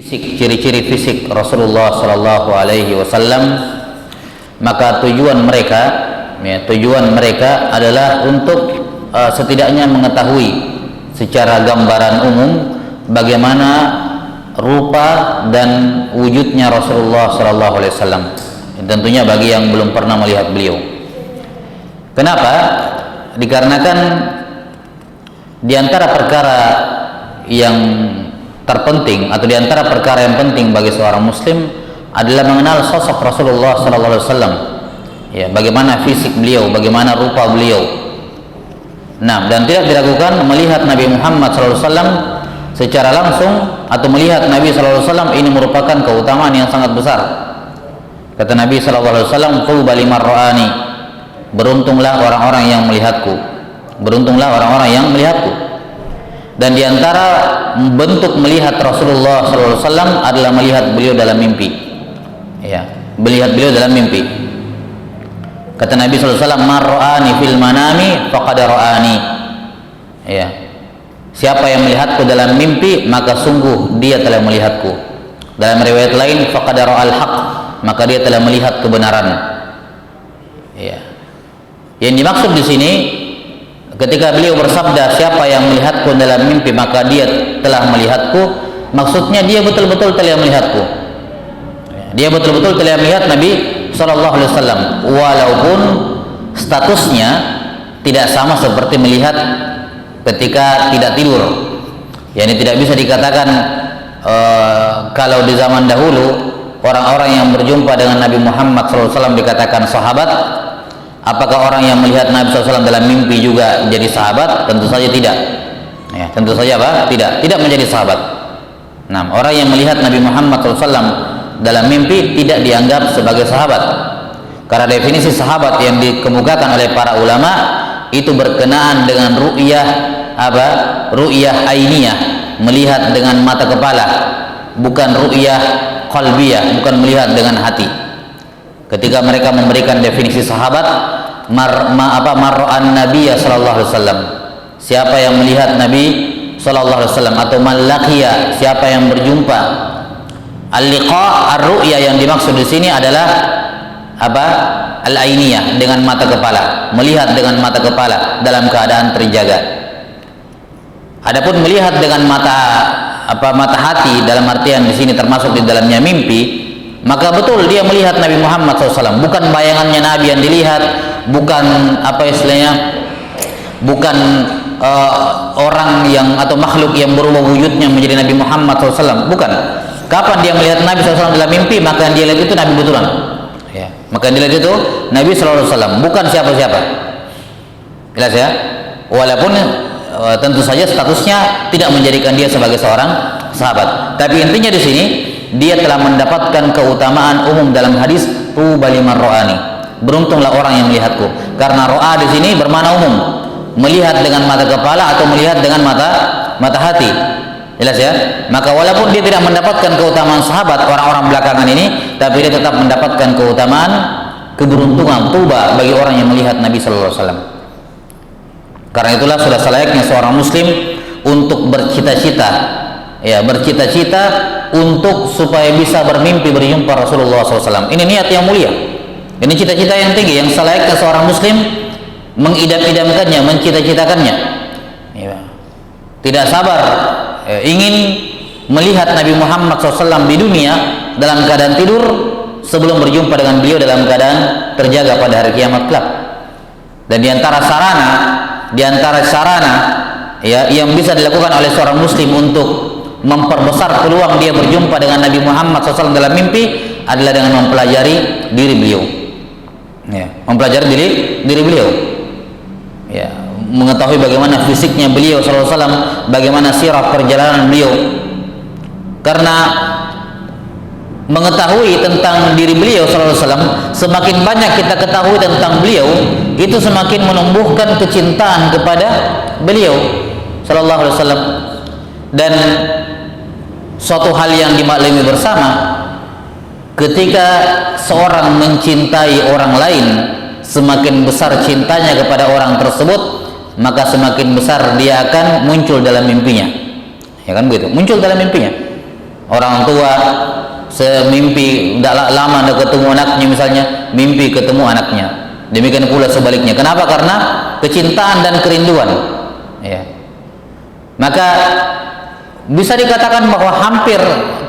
ciri-ciri fisik Rasulullah Sallallahu Alaihi Wasallam, maka tujuan mereka adalah untuk setidaknya mengetahui secara gambaran umum bagaimana rupa dan wujudnya Rasulullah Sallallahu Alaihi Wasallam. Tentunya bagi yang belum pernah melihat beliau. Kenapa? Dikarenakan di antara perkara yang terpenting atau di antara perkara yang penting bagi seorang muslim adalah mengenal sosok Rasulullah sallallahu alaihi wasallam. Ya, bagaimana fisik beliau, bagaimana rupa beliau. Nah, dan tidak diragukan melihat Nabi Muhammad sallallahu alaihi wasallam secara langsung atau melihat Nabi sallallahu alaihi wasallam ini merupakan keutamaan yang sangat besar. Kata Nabi sallallahu alaihi wasallam, "Tuba liman ra'ani." Beruntunglah orang-orang yang melihatku. Beruntunglah orang-orang yang melihatku. Dan diantara bentuk melihat Rasulullah SAW adalah melihat beliau dalam mimpi. Ya, melihat beliau dalam mimpi. Kata Nabi SAW, "Man ra'ani fil manami faqad ra'ani." Ya, siapa yang melihatku dalam mimpi maka sungguh dia telah melihatku. Dalam riwayat lain, faqad ra'al haq, maka dia telah melihat kebenaran. Ya, yang dimaksud di sini ketika beliau bersabda, siapa yang melihatku dalam mimpi maka dia telah melihatku, maksudnya dia betul-betul telah melihatku. Dia betul-betul telah melihat Nabi Sallallahu Alaihi Wasallam, walaupun statusnya tidak sama seperti melihat ketika tidak tidur. Yani tidak bisa dikatakan kalau di zaman dahulu orang-orang yang berjumpa dengan Nabi Muhammad Sallallahu Alaihi Wasallam dikatakan sahabat. Apakah orang yang melihat Nabi SAW dalam mimpi juga jadi sahabat? Tentu saja tidak. Ya, tentu saja apa? Tidak menjadi sahabat. Nah, orang yang melihat Nabi Muhammad SAW dalam mimpi tidak dianggap sebagai sahabat. Karena definisi sahabat yang dikemukakan oleh para ulama itu berkenaan dengan ru'yah apa? Ru'yah ainiyah, melihat dengan mata kepala, bukan ru'yah qalbiyah, bukan melihat dengan hati. Ketika mereka memberikan definisi sahabat, marra'an nabiyya sallallahu alaihi wasallam, siapa yang melihat Nabi sallallahu alaihi wasallam, atau malaqiya, siapa yang berjumpa. Al-liqa, ar-ru'ya yang dimaksud di sini adalah apa? Al-ainiyah, dengan mata kepala, melihat dengan mata kepala dalam keadaan terjaga. Adapun melihat dengan mata hati, dalam artian di sini termasuk di dalamnya mimpi, maka betul dia melihat Nabi Muhammad SAW, bukan bayangannya Nabi yang dilihat, bukan apa istilahnya, bukan orang yang atau makhluk yang berubah wujudnya menjadi Nabi Muhammad SAW, bukan. Kapan dia melihat Nabi SAW dalam mimpi, maka yang dia lihat itu Nabi betulan. Ya, maka yang dia lihat itu Nabi SAW, bukan siapa-siapa. Jelas ya? Walaupun tentu saja statusnya tidak menjadikan dia sebagai seorang sahabat. Tapi intinya di sini dia telah mendapatkan keutamaan umum dalam hadis tuba liman ra'ani. Beruntunglah orang yang melihatku. Karena ra'a di sini bermakna umum, melihat dengan mata kepala atau melihat dengan mata hati. Jelas ya? Maka walaupun dia tidak mendapatkan keutamaan sahabat orang-orang belakangan ini, tapi dia tetap mendapatkan keutamaan keberuntungan tuba bagi orang yang melihat Nabi sallallahu alaihi wasallam. Karena itulah sudah selayaknya seorang muslim untuk bercita-cita, ya, bercita-cita untuk supaya bisa bermimpi berjumpa Rasulullah SAW. Ini niat yang mulia, ini cita-cita yang tinggi yang selayaknya seorang muslim mengidam-idamkannya, mencita-citakannya. Ya. Tidak sabar, ingin melihat Nabi Muhammad SAW di dunia dalam keadaan tidur sebelum berjumpa dengan beliau dalam keadaan terjaga pada hari kiamat kelak. Dan diantara sarana ya yang bisa dilakukan oleh seorang muslim untuk memperbesar peluang dia berjumpa dengan Nabi Muhammad SAW dalam mimpi adalah dengan mempelajari diri beliau. Ya, mempelajari diri beliau. Ya, mengetahui bagaimana fisiknya beliau SAW, bagaimana sirah perjalanan beliau. Karena mengetahui tentang diri beliau SAW, semakin banyak kita ketahui tentang beliau, itu semakin menumbuhkan kecintaan kepada beliau sallallahu alaihi wasallam. Dan suatu hal yang dimaklumi bersama, ketika seorang mencintai orang lain, semakin besar cintanya kepada orang tersebut, maka semakin besar dia akan muncul dalam mimpinya. Ya kan begitu, muncul dalam mimpinya. Orang tua semimpi tidak lama tidak ketemu anaknya, misalnya mimpi ketemu anaknya. Demikian pula sebaliknya. Kenapa? Karena kecintaan dan kerinduan. Ya. Maka bisa dikatakan bahwa hampir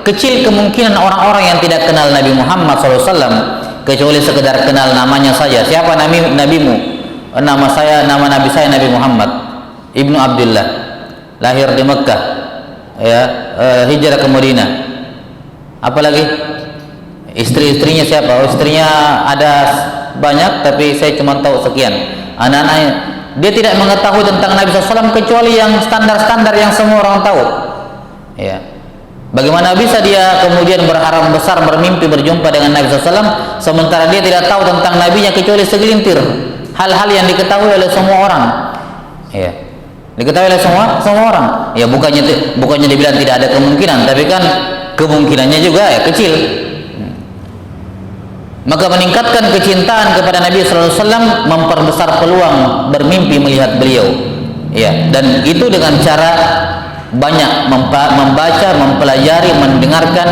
kecil kemungkinan orang-orang yang tidak kenal Nabi Muhammad SAW kecuali sekedar kenal namanya saja. Siapa nabimu? Nama saya, nama nabi saya Nabi Muhammad Ibnu Abdullah, lahir di Mekah, ya, hijrah ke Madinah. Apalagi istri-istrinya siapa? Istrinya ada banyak, tapi saya cuma tahu sekian. Anak-anaknya, dia tidak mengetahui tentang Nabi SAW kecuali yang standar-standar yang semua orang tahu. Ya. Bagaimana bisa dia kemudian berharap besar, bermimpi berjumpa dengan Nabi SAW, sementara dia tidak tahu tentang nabinya kecuali segelintir hal-hal yang diketahui oleh semua orang. Ya. Diketahui oleh semua orang. Ya, bukannya dibilang tidak ada kemungkinan, tapi kan kemungkinannya juga ya kecil. Maka meningkatkan kecintaan kepada Nabi SAW memperbesar peluang bermimpi melihat beliau. Ya, dan itu dengan cara banyak membaca, mempelajari, mendengarkan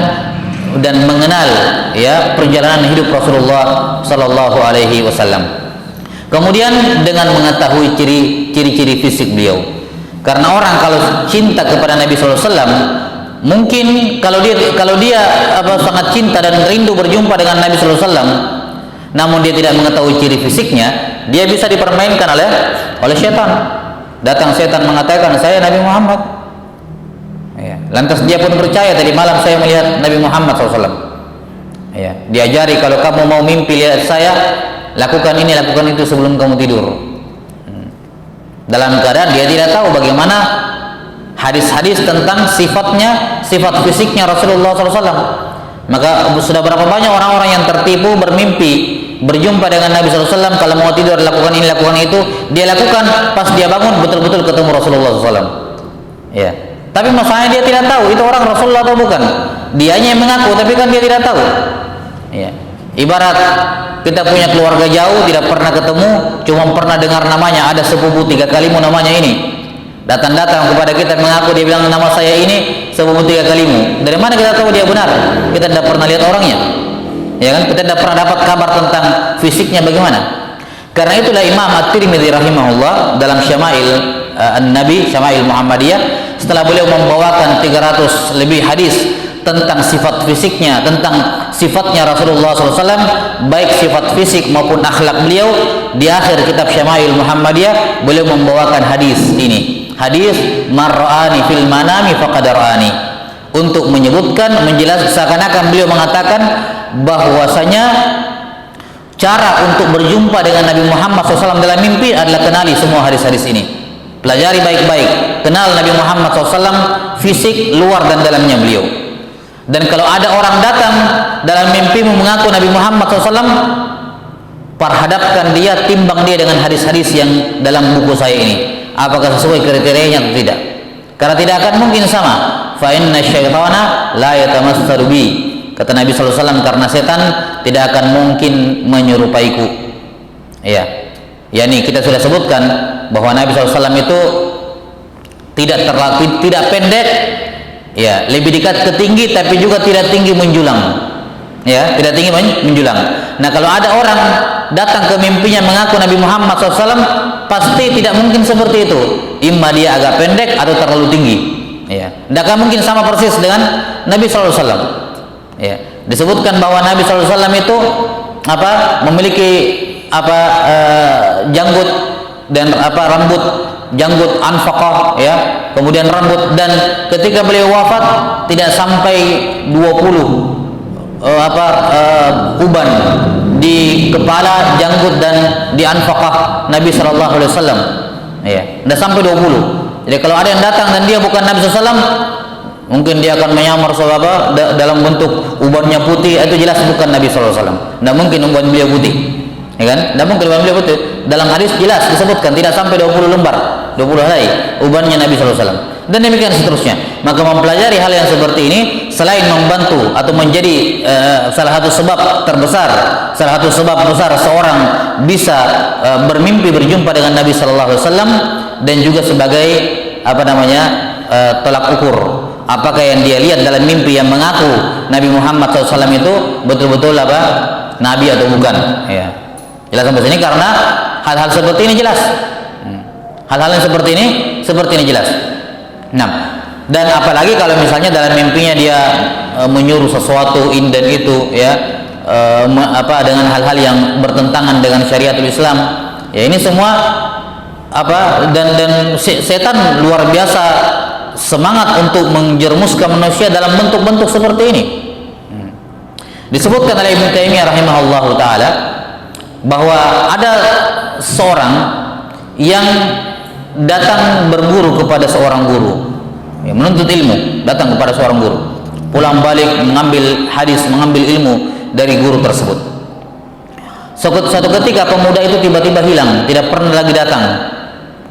dan mengenal ya perjalanan hidup Rasulullah sallallahu alaihi wasallam. Kemudian dengan mengetahui ciri-ciri fisik beliau. Karena orang kalau cinta kepada Nabi sallallahu alaihi wasallam, mungkin kalau dia sangat cinta dan rindu berjumpa dengan Nabi sallallahu alaihi wasallam, namun dia tidak mengetahui ciri fisiknya, dia bisa dipermainkan oleh setan. Datang setan mengatakan, "Saya Nabi Muhammad." Ya. Lantas dia pun percaya, tadi malam saya melihat Nabi Muhammad SAW. Ya. Diajari, kalau kamu mau mimpi lihat saya, lakukan ini, lakukan itu sebelum kamu tidur. Dalam keadaan dia tidak tahu bagaimana hadis-hadis tentang sifat fisiknya Rasulullah SAW. Maka sudah berapa banyak orang-orang yang tertipu bermimpi berjumpa dengan Nabi SAW, kalau mau tidur lakukan ini, lakukan itu, dia lakukan, pas dia bangun betul-betul ketemu Rasulullah SAW. Ya. Tapi masalahnya dia tidak tahu itu orang Rasulullah atau bukan. Dianya yang mengaku, tapi kan dia tidak tahu. Ya. Ibarat kita punya keluarga jauh, tidak pernah ketemu, cuma pernah dengar namanya, ada sepupu 3 kalimu namanya ini. Datang kepada kita mengaku, dia bilang nama saya ini, sepupu 3 kalimu. Dari mana kita tahu dia benar? Kita tidak pernah lihat orangnya. Ya kan? Kita tidak pernah dapat kabar tentang fisiknya bagaimana. Karena itulah Imam At-Tirmidzi rahimahullah dalam Syama'il An-Nabi, Syama'il Muhammadiyah, setelah beliau membawakan 300 lebih hadis tentang sifat fisiknya, tentang sifatnya Rasulullah SAW, baik sifat fisik maupun akhlak beliau, di akhir kitab Syama'il Muhammadiyah beliau membawakan hadis ini, hadis marra'ani fil manami faqad ra'ani, untuk menyebutkan, menjelaskan, seakan-akan beliau mengatakan bahwasanya cara untuk berjumpa dengan Nabi Muhammad SAW dalam mimpi adalah kenali semua hadis-hadis ini, pelajari baik-baik, kenal Nabi Muhammad SAW fisik, luar dan dalamnya beliau. Dan kalau ada orang datang dalam mimpimu mengaku Nabi Muhammad SAW, perhadapkan dia, timbang dia dengan hadis-hadis yang dalam buku saya ini, apakah sesuai kriterianya atau tidak. Karena tidak akan mungkin sama. Fa inna syaitana la yatamassalu bi, kata Nabi SAW, karena setan tidak akan mungkin menyerupaiku. Ya, yakni kita sudah sebutkan bahwa Nabi SAW itu tidak pendek, ya, lebih dekat ke tinggi, tapi juga tidak tinggi menjulang. Ya, tidak tinggi menjulang. Nah, kalau ada orang datang ke mimpinya mengaku Nabi Muhammad SAW, pasti tidak mungkin seperti itu. Imma dia agak pendek atau terlalu tinggi. Ya, tidak akan mungkin sama persis dengan Nabi SAW. Ya, disebutkan bahwa Nabi SAW itu memiliki janggut dan rambut, janggut anfaqah, ya, kemudian rambut, dan ketika beliau wafat tidak sampai 20 uban di kepala, janggut dan di anfaqah Nabi sallallahu alaihi wasallam. Ya, tidak sampai 20. Jadi kalau ada yang datang dan dia bukan Nabi sallallahu alaihi wasallam, mungkin dia akan menyamar dalam bentuk ubannya putih, itu jelas bukan Nabi sallallahu alaihi wasallam. Tidak mungkin uban beliau putih. Ya kan? Tidak mungkin uban beliau putih. Dalam hadis jelas disebutkan tidak sampai 20 lembar, 20 helai ubannya Nabi sallallahu alaihi wasallam. Dan demikian seterusnya. Maka mempelajari hal yang seperti ini selain membantu atau menjadi salah satu sebab terbesar, salah satu sebab besar seorang bisa bermimpi berjumpa dengan Nabi sallallahu alaihi wasallam, dan juga sebagai tolak ukur apakah yang dia lihat dalam mimpi yang mengaku Nabi Muhammad SAW itu betul-betul apa Nabi atau bukan. Ya, jelas sampai sini karena hal-hal seperti ini jelas. Hal-hal yang seperti ini jelas. Nah, dan apalagi kalau misalnya dalam mimpinya dia menyuruh sesuatu ini dan itu, ya, dengan hal-hal yang bertentangan dengan syariatul Islam, ya ini semua dan setan luar biasa semangat untuk menjermuskan manusia dalam bentuk-bentuk seperti ini. Disebutkan oleh Ibnu Taimiyah rahimahullahu taala bahwa ada seorang yang datang berguru kepada seorang guru, ya, menuntut ilmu, datang kepada seorang guru, pulang balik mengambil hadis, mengambil ilmu dari guru tersebut. Suatu ketika pemuda itu tiba-tiba hilang, tidak pernah lagi datang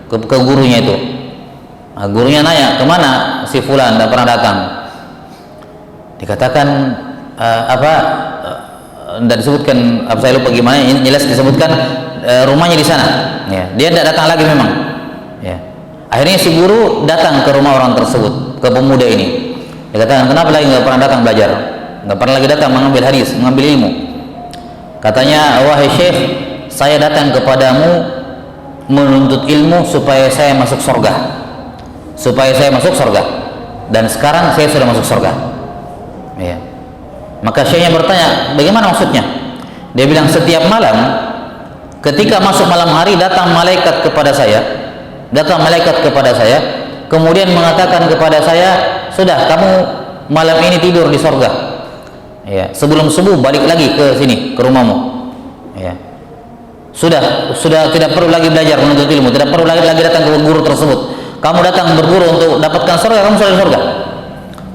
ke gurunya itu. Nah, gurunya nanya, kemana si fulan, tidak pernah datang. Dikatakan tidak disebutkan, saya lupa gimana, ini jelas disebutkan rumahnya di sana. Ya, dia tidak datang lagi memang. Ya. Akhirnya si guru datang ke rumah orang tersebut, ke pemuda ini. Dikatakan, kenapa lagi nggak pernah datang belajar, nggak pernah lagi datang mengambil hadis, mengambil ilmu. Katanya, wahai syekh, saya datang kepadamu menuntut ilmu supaya saya masuk surga, dan sekarang saya sudah masuk surga. Ya. Maka syekhnya bertanya, bagaimana maksudnya? Dia bilang, setiap malam ketika masuk malam hari datang malaikat kepada saya, kemudian mengatakan kepada saya, sudah, kamu malam ini tidur di surga. Ya, sebelum subuh balik lagi ke sini, ke rumahmu. Ya. Sudah tidak perlu lagi belajar menuntut ilmu, tidak perlu lagi datang ke guru tersebut. Kamu datang berguru untuk dapatkan surga, kamu sudah di surga.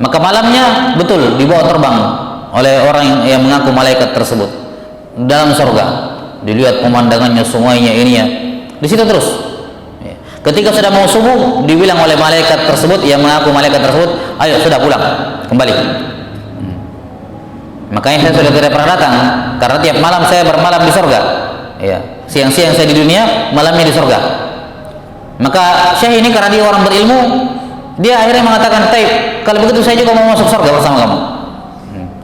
Maka malamnya betul dibawa terbang oleh orang yang mengaku malaikat tersebut dalam surga. Dilihat pemandangannya, sungainya, ininya, di situ terus. Ya. Ketika sudah mau subuh, dibilang oleh malaikat tersebut yang mengaku malaikat tersebut, ayo sudah pulang, kembali. Makanya saya sudah tidak pernah datang, karena tiap malam saya bermalam di surga. Ya, siang-siang saya di dunia, malamnya di surga. Maka syekh ini karena dia orang berilmu, dia akhirnya mengatakan, "Taib, kalau begitu saya juga mau masuk surga bersama kamu.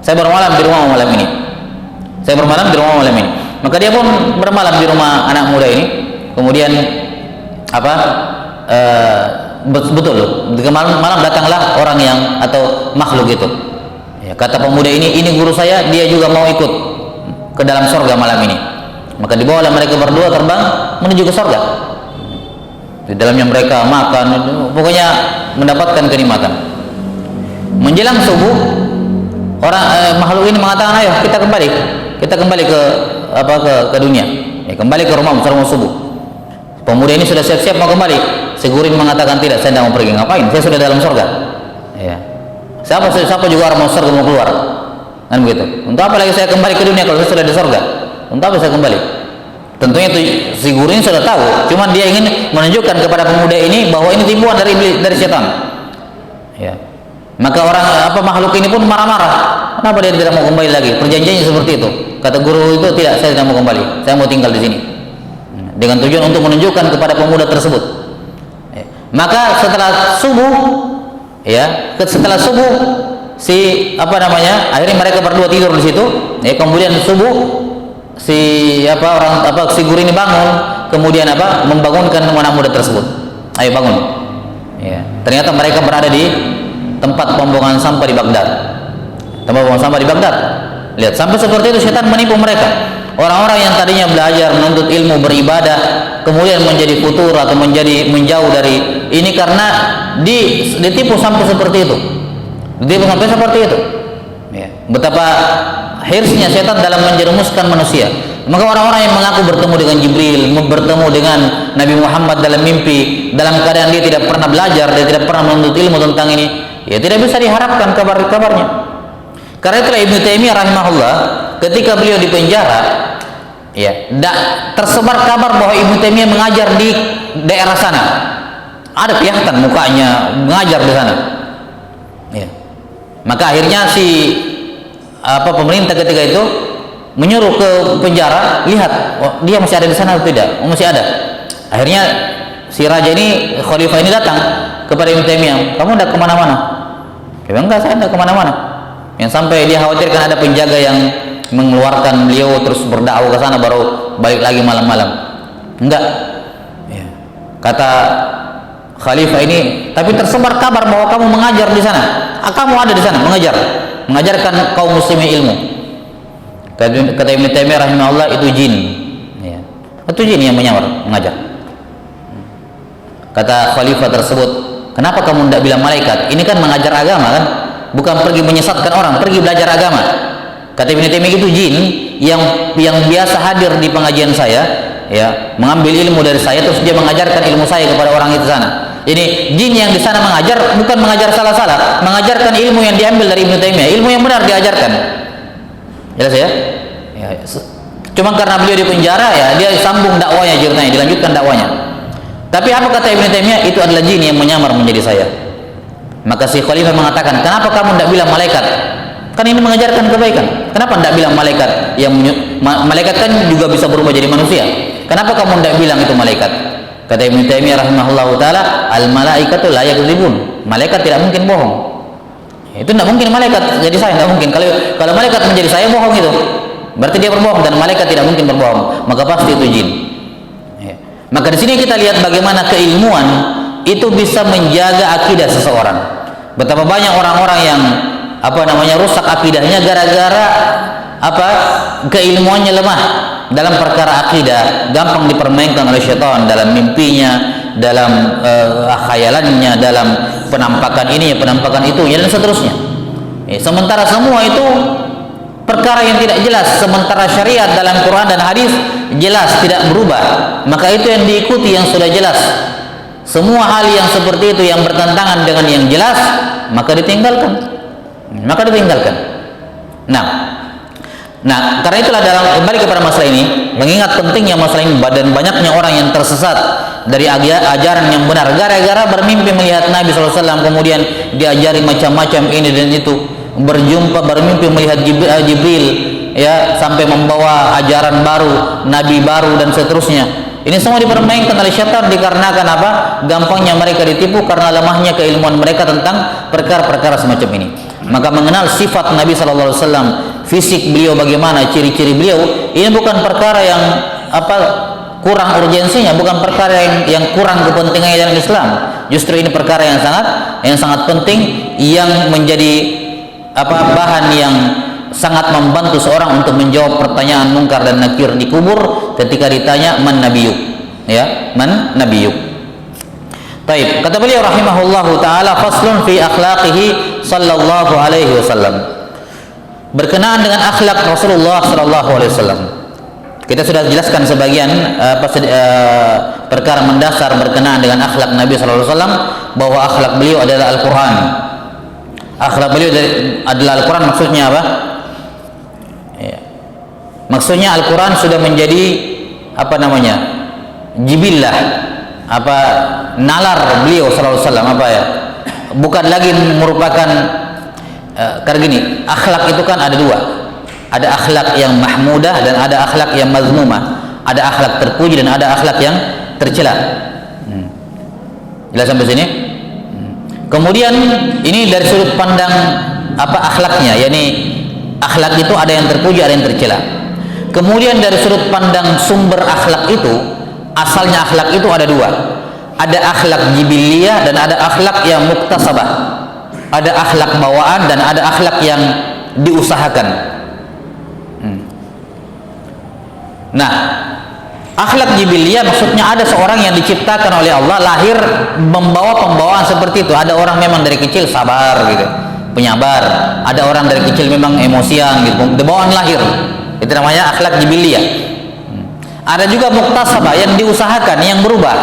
Saya bermalam di rumah malam ini. Maka dia pun bermalam di rumah anak muda ini. Kemudian betul, malam datanglah orang yang atau makhluk itu. Ya, kata pemuda ini guru saya, dia juga mau ikut ke dalam surga malam ini. Maka dibawalah mereka berdua terbang menuju ke surga. Di dalamnya mereka makan, pokoknya mendapatkan kenikmatan. Menjelang subuh, makhluk ini mengatakan, ayo kita kembali ke dunia. Ya, kembali ke rumah mau subuh. Pemuda ini sudah siap-siap mau kembali. Si guru ini mengatakan, tidak, saya tidak mau pergi. Ngapain? Saya sudah dalam surga. Ya. Siapa juga orang mau surga mau keluar. Kan begitu. Untuk apa lagi saya kembali ke dunia kalau saya sudah di surga? Untuk apa saya kembali? Tentunya itu si guru ini sudah tahu, cuman dia ingin menunjukkan kepada pemuda ini bahwa ini tipuan dari setan. Ya. Maka makhluk ini pun marah-marah. Kenapa dia tidak mau kembali lagi? Perjanjiannya seperti itu. Kata guru itu, tidak, saya tidak mau kembali. Saya mau tinggal di sini. Dengan tujuan untuk menunjukkan kepada pemuda tersebut. Ya. Maka setelah subuh, akhirnya mereka berdua tidur di situ. Ya, kemudian subuh si guru ini bangun, kemudian membangunkan anak muda tersebut. Ayo bangun. Ya. Ternyata mereka berada di tempat pembuangan sampah di Baghdad. Lihat, sampai seperti itu setan menipu mereka. Orang-orang yang tadinya belajar menuntut ilmu, beribadah, kemudian menjadi futur atau menjauh dari ini karena ditipu sampai seperti itu. Ya. Betapa hirsnya setan dalam menjerumuskan manusia. Maka orang-orang yang mengaku bertemu dengan Jibril, bertemu dengan Nabi Muhammad dalam mimpi, dalam keadaan dia tidak pernah belajar, dia tidak pernah menuntut ilmu tentang ini, ya tidak bisa diharapkan kabarnya. Karena itulah Ibnu Taimiyah rahimahullah, ketika beliau di penjara, ya, tersebar kabar bahwa Ibnu Taimiyah mengajar di daerah sana. Ada kelihatan mukanya mengajar di sana. Ya. Maka akhirnya pemerintah ketika itu menyuruh ke penjara, lihat, dia masih ada di sana atau tidak? Masih ada. Akhirnya si raja ini, khalifah ini datang kepada Ibnu Taimiyah, kamu udah kemana-mana? Dia bilang, enggak, saya tidak kemana-mana. Yang sampai dia khawatirkan ada penjaga yang mengeluarkan beliau terus berdakwah ke sana baru balik lagi malam-malam. Enggak. Ya. Kata khalifah ini, tapi tersebar kabar bahwa kamu mengajar di sana. Kamu ada di sana mengajarkan kaum muslimin ilmu. Kata Ibnu Taimiyah rahimahullah, itu jin. Ya. Itu jin yang mengajar. Kata khalifah tersebut, kenapa kamu tidak bilang malaikat? Ini kan mengajar agama kan, bukan pergi menyesatkan orang, pergi belajar agama. Kata Ibnu Taimiyah, itu jin yang biasa hadir di pengajian saya, ya, mengambil ilmu dari saya terus dia mengajarkan ilmu saya kepada orang itu sana. Ini jin yang di sana mengajar, bukan mengajar salah-salah, mengajarkan ilmu yang diambil dari Ibnu Taimiyah, ilmu yang benar diajarkan. Jelas ya? Ya. Cuma karena beliau di penjara, ya dia sambung dakwanya, ceritanya dilanjutkan dakwanya. Tapi apa kata Ibnu Taimiyah? Itu adalah jin yang menyamar menjadi saya. Maka si khalifah mengatakan, kenapa kamu tidak bilang malaikat? Kan ini mengajarkan kebaikan. Kenapa tidak bilang malaikat? Malaikat kan juga bisa berubah jadi manusia. Kenapa kamu tidak bilang itu malaikat? Kata Ibnu Taimiyah rahimahullah taala, al malaikatu la yakdzibun. Malaikat tidak mungkin bohong. Itu tidak mungkin malaikat jadi saya, tidak mungkin. Kalau malaikat menjadi saya, bohong itu. Berarti dia berbohong, dan malaikat tidak mungkin berbohong. Maka pasti itu jin. Ya. Maka di sini kita lihat bagaimana keilmuan itu bisa menjaga akidah seseorang. Betapa banyak orang-orang yang rusak akidahnya gara-gara keilmuannya lemah dalam perkara akidah, gampang dipermainkan oleh syaitan dalam mimpinya, dalam khayalannya, dalam penampakan ini, penampakan itu, dan seterusnya. Sementara semua itu perkara yang tidak jelas, sementara syariat dalam Quran dan hadis jelas, tidak berubah. Maka itu yang diikuti yang sudah jelas. Semua hal yang seperti itu yang bertentangan dengan yang jelas, maka ditinggalkan. Nah, karena itulah dalam kembali kepada masalah ini, mengingat pentingnya masalah ini dan banyaknya orang yang tersesat dari ajaran yang benar gara-gara bermimpi melihat Nabi SAW, kemudian diajari macam-macam ini dan itu, bermimpi melihat Jibril, ya, sampai membawa ajaran baru, nabi baru dan seterusnya. Ini semua dipermainkan oleh syaitan dikarenakan apa? Gampangnya mereka ditipu karena lemahnya keilmuan mereka tentang perkara-perkara semacam ini. Maka mengenal sifat Nabi sallallahu alaihi wasallam, fisik beliau bagaimana, ciri-ciri beliau, ini bukan perkara yang kurang urgensinya, bukan perkara yang kurang kepentingannya dalam Islam. Justru ini perkara yang sangat penting, yang menjadi bahan yang sangat membantu seorang untuk menjawab pertanyaan mungkar dan nakir di kubur ketika ditanya man nabiyuk, ya, man nabiyuk. Baik, kata beliau rahimahullahu taala, faslun fi akhlaqihi sallallahu alaihi wasallam. Berkenaan dengan akhlak Rasulullah sallallahu alaihi wasallam. Kita sudah jelaskan sebagian perkara mendasar berkenaan dengan akhlak Nabi sallallahu alaihi wasallam, bahwa akhlak beliau adalah Al-Qur'an. Akhlak beliau adalah Al-Qur'an, maksudnya apa? Ya. Maksudnya Al-Quran sudah menjadi jibillah, nalar beliau sallallahu alaihi wasallam, bukan lagi merupakan karena gini, akhlak itu kan ada dua, ada akhlak yang mahmudah dan ada akhlak yang mazmumah, ada akhlak terpuji dan ada akhlak yang tercela. Jelas sampai sini? Kemudian ini dari sudut pandang akhlaknya, yakni akhlak itu ada yang terpuji, ada yang tercela. Kemudian dari sudut pandang sumber akhlak itu, asalnya akhlak itu ada dua, ada akhlak jibiliyah dan ada akhlak yang muktasabah, ada akhlak bawaan dan ada akhlak yang diusahakan. Nah, akhlak jibiliyah maksudnya ada seorang yang diciptakan oleh Allah, lahir membawa pembawaan seperti itu. Ada orang memang dari kecil sabar gitu, penyabar, ada orang dari kecil memang emosian gitu, bawaan lahir, itu namanya akhlak jibiliyah. Ada juga muktasabah yang diusahakan, yang berubah,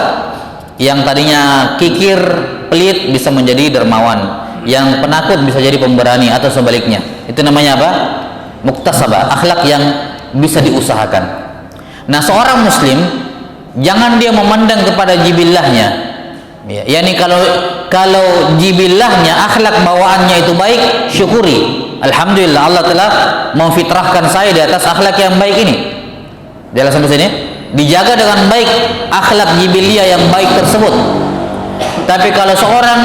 yang tadinya kikir pelit bisa menjadi dermawan, yang penakut bisa jadi pemberani atau sebaliknya. Itu namanya apa? Muktasabah, akhlak yang bisa diusahakan. Nah, seorang muslim jangan dia memandang kepada jibillahnya, ya, yakni kalau jibillahnya, akhlak bawaannya itu baik, syukuri, alhamdulillah Allah telah memfitrahkan saya di atas akhlak yang baik ini. Jelas sampai sini? Dijaga dengan baik akhlak jibiliyah yang baik tersebut. Tapi kalau seorang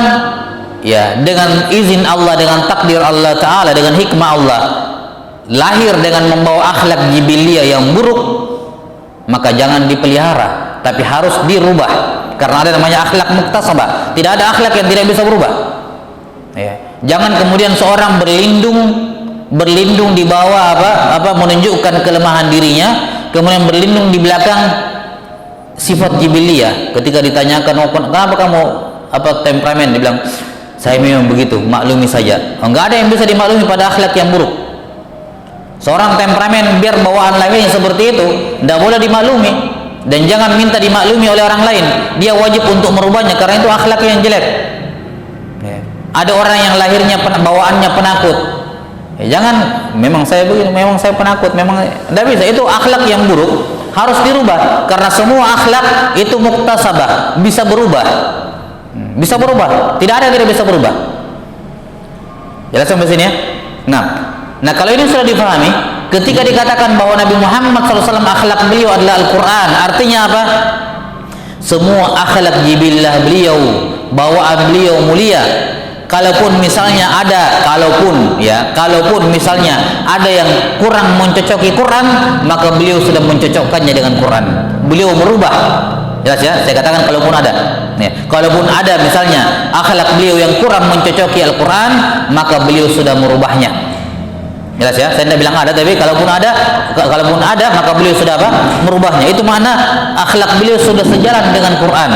ya dengan izin Allah, dengan takdir Allah Ta'ala, dengan hikmah Allah, lahir dengan membawa akhlak jibiliyah yang buruk, maka jangan dipelihara, tapi harus dirubah, karena ada namanya akhlak muktasabah. Tidak ada akhlak yang tidak bisa berubah, ya. Jangan kemudian seorang berlindung di bawah menunjukkan kelemahan dirinya, kemudian berlindung di belakang sifat jibiliyah. Ketika ditanyakan, oh, kenapa kamu temperamen, dia bilang, saya memang begitu, maklumi saja. Enggak ada yang bisa dimaklumi pada akhlak yang buruk. Seorang temperamen biar bawaan lainnya seperti itu, tidak boleh dimaklumi, dan jangan minta dimaklumi oleh orang lain. Dia wajib untuk merubahnya, karena itu akhlak yang jelek. Ada orang yang lahirnya bawaannya penakut, ya, jangan, memang saya begini, memang saya penakut, memang tidak bisa. Itu akhlak yang buruk, harus dirubah, karena semua akhlak itu muktasabah, bisa berubah, bisa berubah, tidak ada yang tidak bisa berubah. Jelas sampai sini ya? Nah kalau ini sudah difahami, ketika dikatakan bahwa Nabi Muhammad SAW akhlak beliau adalah Al-Quran, artinya apa? Semua akhlak jibillah beliau, bawaan beliau mulia. Kalaupun misalnya misalnya ada yang kurang mencocoki Quran, maka beliau sudah mencocokkannya dengan Quran. Beliau merubah. Jelas ya? Saya katakan kalaupun ada. Ya. Kalaupun ada misalnya akhlak beliau yang kurang mencocoki Al-Quran, maka beliau sudah merubahnya. Jelas ya? Saya tidak bilang ada, tapi kalaupun ada maka beliau sudah merubahnya. Itu makna akhlak beliau sudah sejalan dengan Quran,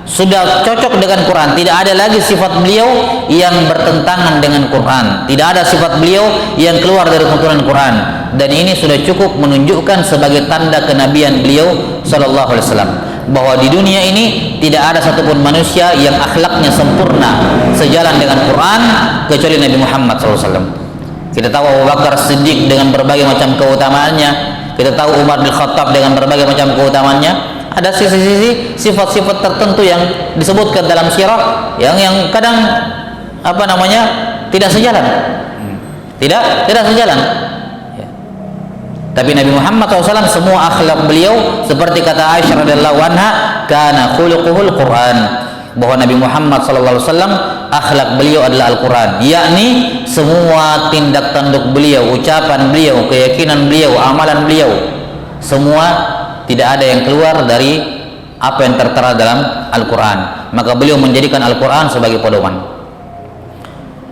sudah cocok dengan Quran. Tidak ada lagi sifat beliau yang bertentangan dengan Quran, tidak ada sifat beliau yang keluar dari tuntunan Quran, dan ini sudah cukup menunjukkan sebagai tanda kenabian beliau sallallahu alaihi wasallam, bahwa di dunia ini tidak ada satupun manusia yang akhlaknya sempurna sejalan dengan Quran kecuali Nabi Muhammad sallallahu alaihi wasallam. Kita tahu Abu Bakar Siddiq dengan berbagai macam keutamaannya, kita tahu Umar bin Khattab dengan berbagai macam keutamaannya. Ada sisi-sisi sifat-sifat tertentu yang disebutkan dalam sirah yang kadang tidak sejalan, tidak sejalan. Ya. Tapi Nabi Muhammad SAW semua akhlak beliau seperti kata Aisyah radhiyallahu anha, kana khuluquhul Quran, bahwa Nabi Muhammad SAW akhlak beliau adalah Al-Quran, yakni semua tindak tanduk beliau, ucapan beliau, keyakinan beliau, amalan beliau, semua tidak ada yang keluar dari apa yang tertera dalam Al-Quran. Maka beliau menjadikan Al-Quran sebagai pedoman.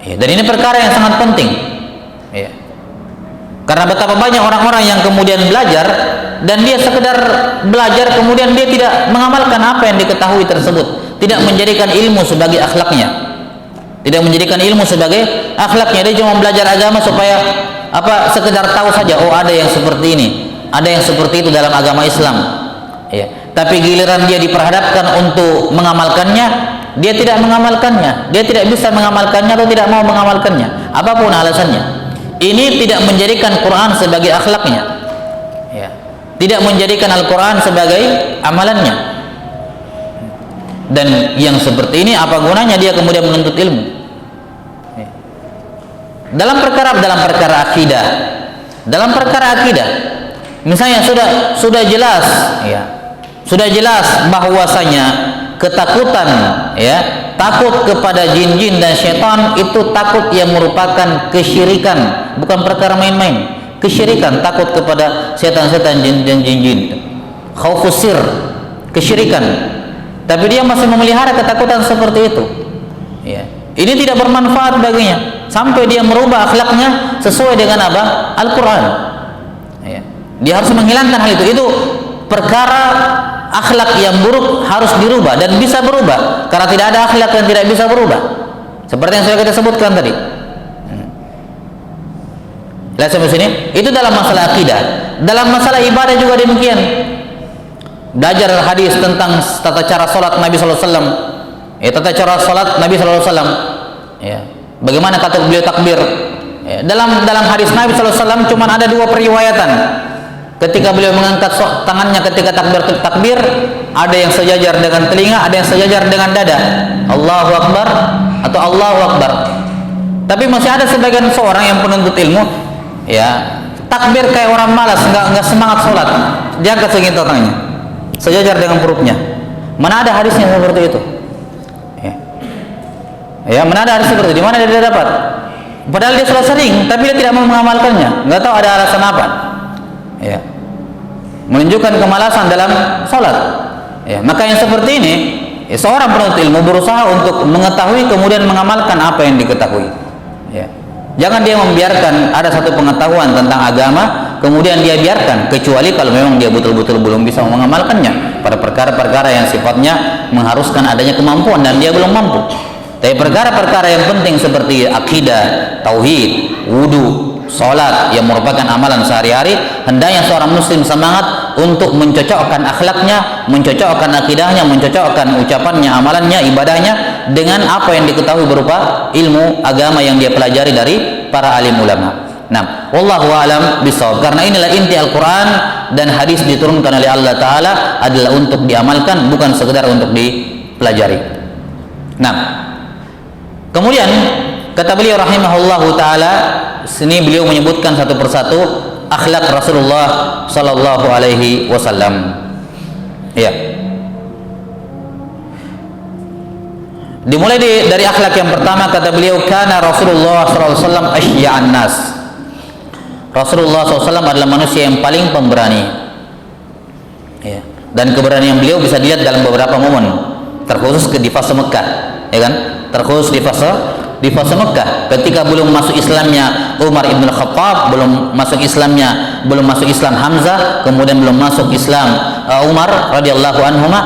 Ya, dan ini perkara yang sangat penting. Ya. Karena betapa banyak orang-orang yang kemudian belajar, dan dia sekedar belajar kemudian dia tidak mengamalkan apa yang diketahui tersebut, tidak menjadikan ilmu sebagai akhlaknya, tidak menjadikan ilmu sebagai akhlaknya. Dia cuma belajar agama supaya sekedar tahu saja, oh ada yang seperti ini, ada yang seperti itu dalam agama Islam, ya. Tapi giliran dia diperhadapkan untuk mengamalkannya, dia tidak mengamalkannya, dia tidak bisa mengamalkannya atau tidak mau mengamalkannya, apapun alasannya. Ini tidak menjadikan Quran sebagai akhlaknya, ya. Tidak menjadikan Al-Quran sebagai amalannya. Dan yang seperti ini apa gunanya dia kemudian menuntut ilmu? Ya. Dalam perkara akidah, misalnya sudah jelas, ya, sudah jelas bahwasanya ketakutan, ya, takut kepada jin-jin dan syaitan itu takut yang merupakan kesyirikan, bukan perkara main-main. Kesyirikan, takut kepada setan-setan, jin dan jin-jin, khaufus sir, kesyirikan. Tapi dia masih memelihara ketakutan seperti itu, ya. Ini tidak bermanfaat baginya sampai dia merubah akhlaknya sesuai dengan Al-Quran, ya. Dia harus menghilangkan hal itu. Itu perkara akhlak yang buruk harus dirubah dan bisa berubah, karena tidak ada akhlak yang tidak bisa berubah, seperti yang sudah kita sebutkan tadi. Lihat sampai sini. Itu dalam masalah akidah. Dalam masalah ibadah juga demikian. Belajar hadis tentang tata cara salat Nabi sallallahu alaihi wasallam, ya, tata cara salat Nabi sallallahu alaihi wasallam, ya, bagaimana kata beliau takbir, ya. Dalam hadis Nabi sallallahu alaihi wasallam cuma ada dua periwayatan. Ketika beliau mengangkat tangannya ketika takbir, ada yang sejajar dengan telinga, ada yang sejajar dengan dada, Allahu Akbar atau Allahu Akbar. Tapi masih ada sebagian seorang yang penuntut ilmu, ya, takbir kayak orang malas, nggak semangat sholat, dia angkat segitu tangannya, sejajar dengan perutnya. Mana ada hadisnya seperti itu? Ya. Ya, mana ada hadis seperti itu? Di mana dia dapat? Padahal dia sudah sering, tapi dia tidak mau mengamalkannya. Nggak tahu ada alasan apa. Ya, menunjukkan kemalasan dalam salat. Ya, maka yang seperti ini, ya, seorang penuntut ilmu berusaha untuk mengetahui kemudian mengamalkan apa yang diketahui. Ya. Jangan dia membiarkan ada satu pengetahuan tentang agama kemudian dia biarkan, kecuali kalau memang dia betul-betul belum bisa mengamalkannya pada perkara-perkara yang sifatnya mengharuskan adanya kemampuan dan dia belum mampu. Tapi perkara-perkara yang penting seperti akidah, tauhid, wudu, salat yang merupakan amalan sehari-hari, hendaknya seorang muslim semangat untuk mencocokkan akhlaknya, mencocokkan akidahnya, mencocokkan ucapannya, amalannya, ibadahnya dengan apa yang diketahui berupa ilmu agama yang dia pelajari dari para alim ulama. Nah, wallahu a'lam bishawab. Karena inilah inti Al-Qur'an dan hadis diturunkan oleh Allah Ta'ala adalah untuk diamalkan, bukan sekedar untuk dipelajari. Nah, kemudian kata beliau rahimahullahu ta'ala, sini beliau menyebutkan satu persatu akhlak Rasulullah sallallahu alaihi wasallam. Ya. Dimulai dari akhlak yang pertama, kata beliau, kana Rasulullah sallallahu alaihi wasallam asyja'an nas. Rasulullah SAW adalah manusia yang paling pemberani. Ya. Dan keberanian beliau bisa dilihat dalam beberapa momen, terkhusus di fase Mekah, ya kan? Terkhusus di fase Mekah, ketika belum masuk Islamnya Umar ibn Khattab, belum masuk Islam Hamzah, kemudian belum masuk Islam Umar radhiyallahu anhuma.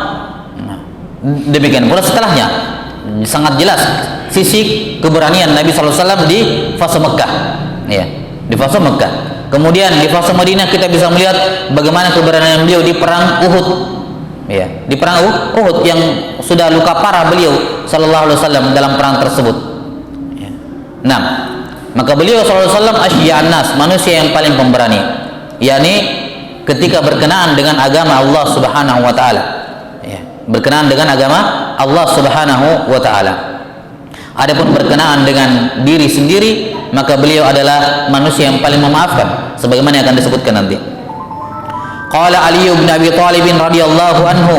Demikian pula setelahnya, sangat jelas sisi keberanian Nabi SAW di fase Mekah, ya, di fase Mekah. Kemudian di fase Madinah kita bisa melihat bagaimana keberanian beliau di perang Uhud, ya, di perang Uhud yang sudah luka parah beliau sallallahu alaihi wasallam dalam perang tersebut. Nah, maka beliau SAW asyja'an nas, manusia yang paling pemberani, yakni ketika berkenaan dengan agama Allah Subhanahu wa taala. Ya, berkenaan dengan agama Allah Subhanahu wa taala. Adapun berkenaan dengan diri sendiri, maka beliau adalah manusia yang paling memaafkan, sebagaimana yang akan disebutkan nanti. Qala Ali bin Abi Thalib radhiyallahu anhu,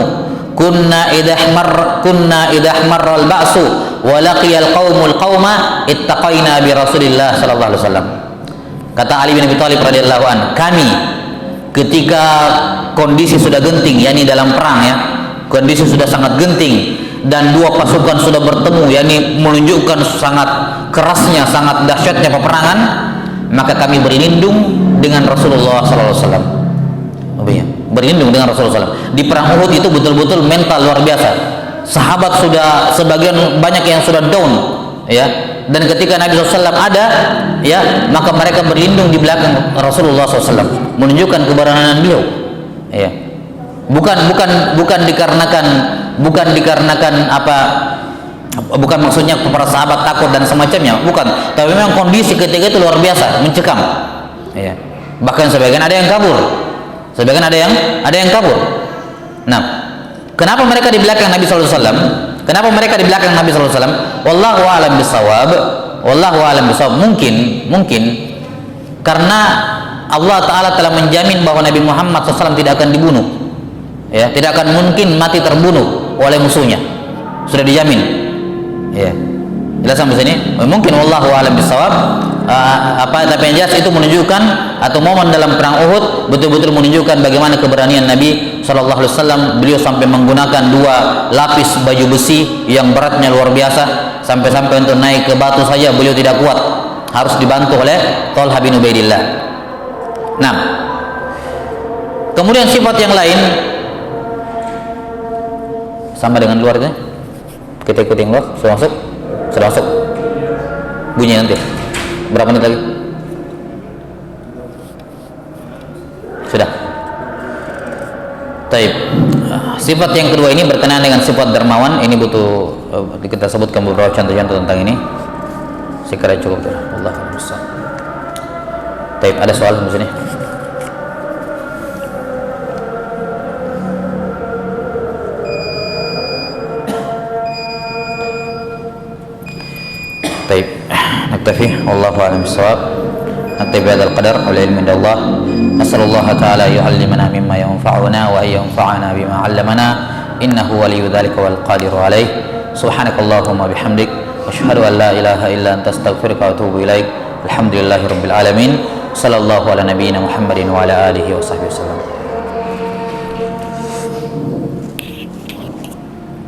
kunna idha ihmarra al-ba'su wa laqiya al-qaumul qauma ittaqaina bi Rasulillah sallallahu alaihi wasallam. Kata Ali bin Abi Thalib radhiyallahu an, kami ketika kondisi sudah genting, yakni dalam perang, ya, kondisi sudah sangat genting dan dua pasukan sudah bertemu, yakni menunjukkan sangat kerasnya, sangat dahsyatnya peperangan, maka kami berlindung dengan Rasulullah sallallahu alaihi wasallam. Berlindung dengan Rasulullah SAW. Di perang Uhud itu betul-betul mental luar biasa. Sahabat sudah sebagian banyak yang sudah down, ya. Dan ketika Nabi SAW ada, ya, maka mereka berlindung di belakang Rasulullah SAW, menunjukkan keberanian beliau. Ya. Bukan dikarenakan apa? Bukan maksudnya para sahabat takut dan semacamnya, bukan. Tapi memang kondisi ketika itu luar biasa, mencekam. Ya. Bahkan sebagian ada yang kabur. Nah, kenapa mereka di belakang Nabi sallallahu alaihi wasallam? Kenapa mereka di belakang Nabi sallallahu alaihi wasallam? Wallahu a'lam bishawab. Mungkin karena Allah Ta'ala telah menjamin bahwa Nabi Muhammad SAW tidak akan dibunuh, ya, tidak akan mungkin mati terbunuh oleh musuhnya, sudah dijamin, ya. Jelas sampai sini? Mungkin wallahu a'lam bishawab. Tapi yang jelas itu menunjukkan, atau momen dalam perang Uhud betul-betul menunjukkan bagaimana keberanian Nabi sallallahu alaihi wasallam. Beliau sampai menggunakan 2 lapis baju besi yang beratnya luar biasa, sampai-sampai untuk naik ke batu saja beliau tidak kuat, harus dibantu oleh Thalhah bin Ubaidillah. Nah, kemudian sifat yang lain sama dengan luar itu. Kita ikuti yang luar. Sudah masuk bunyi nanti. Berapa menit lagi? Sudah. Taib. Sifat yang kedua ini berkenaan dengan sifat dermawan. Ini butuh kita sebutkan beberapa contoh-contoh tentang ini. Saya kira cukup. Allah Akbar. Taib, ada soal di sini? Taib. نكتفي والله أعلم بالصواب. نكتفي بهذا القدر والعلم عند الله. نسأل الله تعالى يعلمنا مما ينفعنا وأن ينفعنا بما علمنا إنه ولي ذلك والقادر عليه. سبحانك اللهم وبحمدك asyhadu an la ilaha illa anta astaghfiruka wa atubu ilaik. Alhamdulillahirabbil alamin. Sallallahu ala nabiyyina Muhammadin wa ala alihi wa sahbihi wasallam.